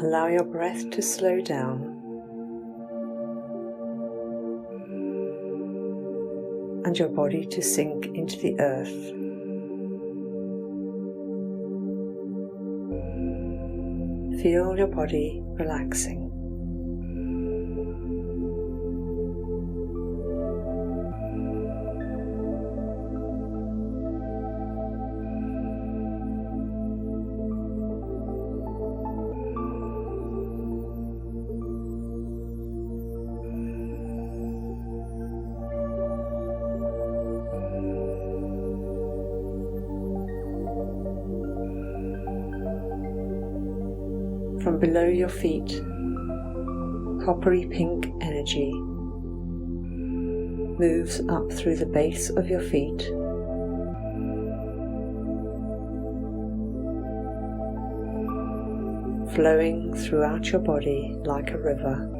Allow your breath to slow down and your body to sink into the earth. Feel your body relaxing. From below your feet, coppery pink energy moves up through the base of your feet, flowing throughout your body like a river.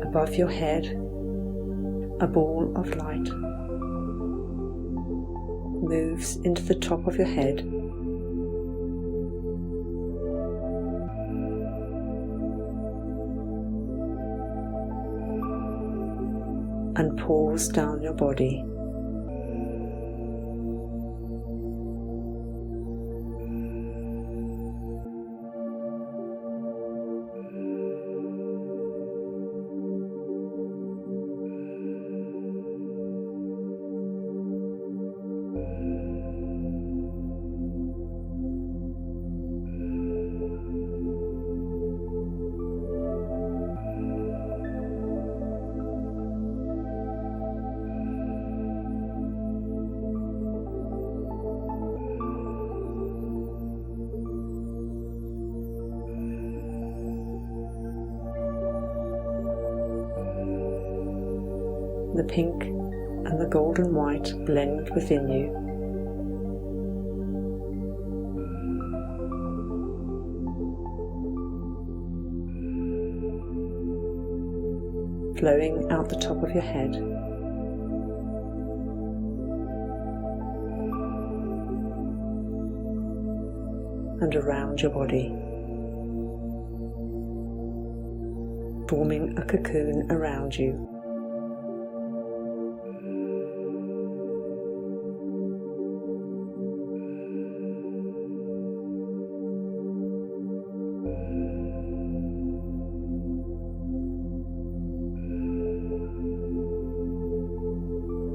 Above your head, a ball of light moves into the top of your head and pours down your body. The pink and the golden white blend within you. Flowing out the top of your head. And around your body. Forming a cocoon around you.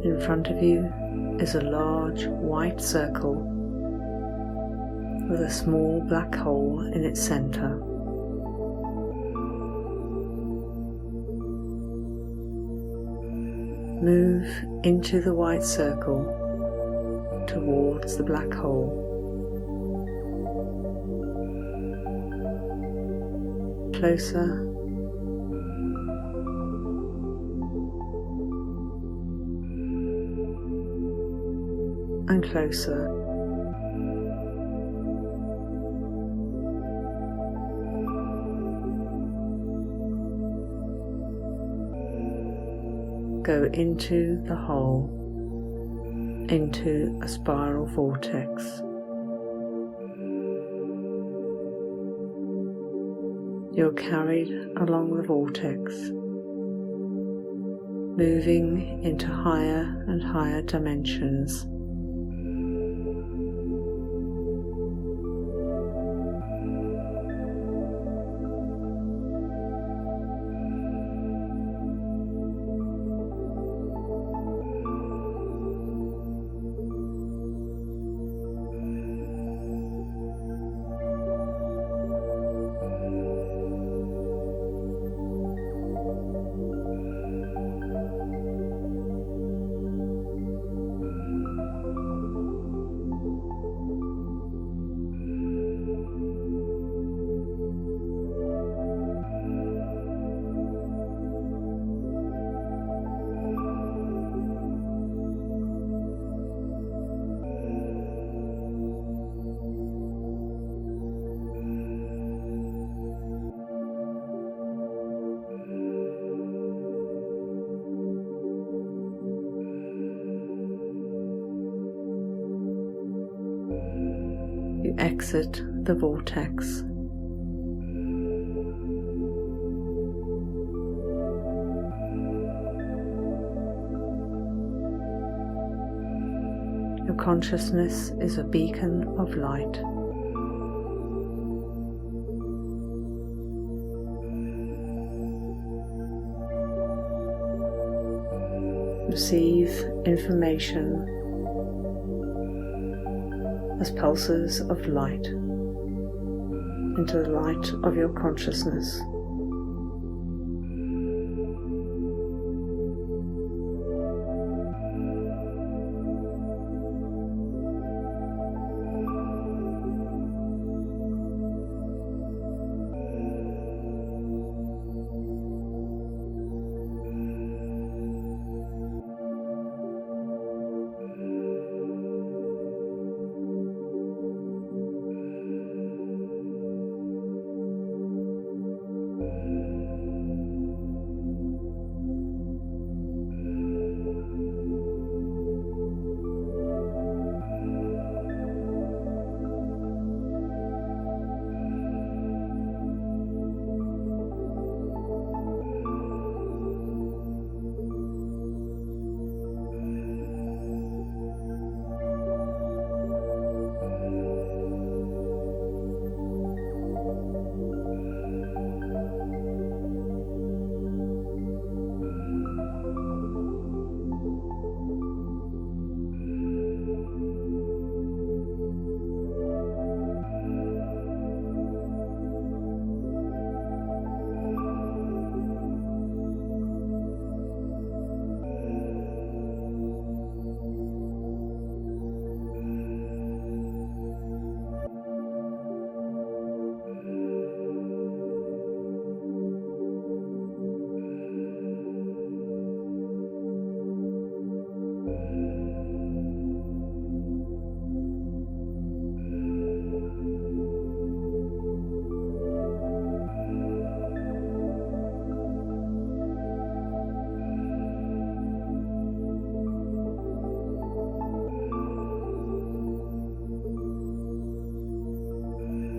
In front of you is a large white circle with a small black hole in its center. Move into the white circle towards the black hole. Closer and closer. Go into the hole, into a spiral vortex. You're carried along the vortex, moving into higher and higher dimensions. you exit the vortex. Your consciousness is a beacon of light. Receive information as pulses of light into the light of your consciousness.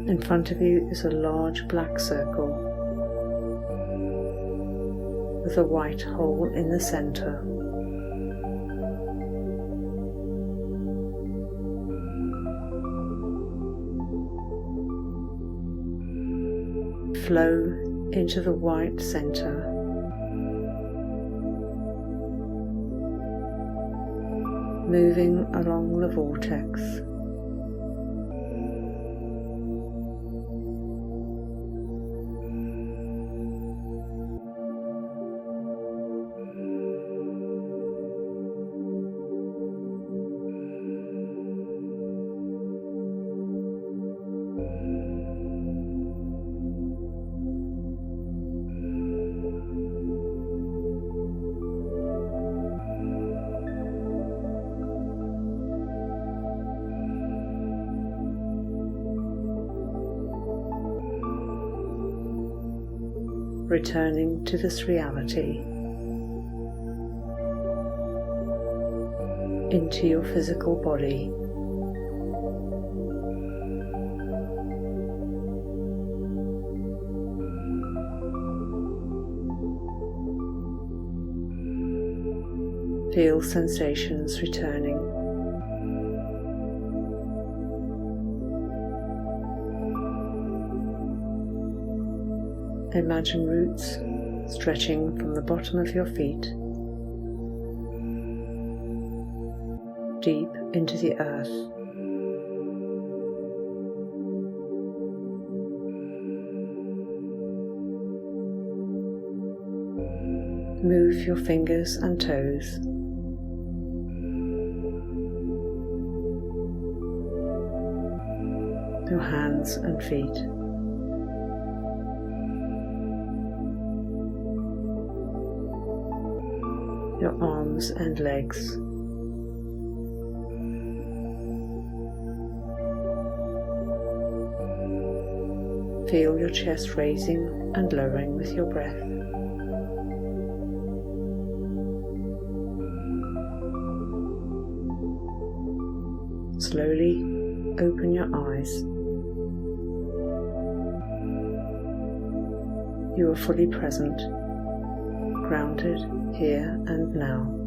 In front of you is a large black circle with a white hole in the center. Flow into the white center. Moving along the vortex. Returning to this reality, into your physical body. Feel sensations returning. Imagine roots stretching from the bottom of your feet deep into the earth. Move your fingers and toes. Your hands and feet. Your arms and legs. Feel your chest raising and lowering with your breath. Slowly open your eyes. You are fully present, grounded here and now.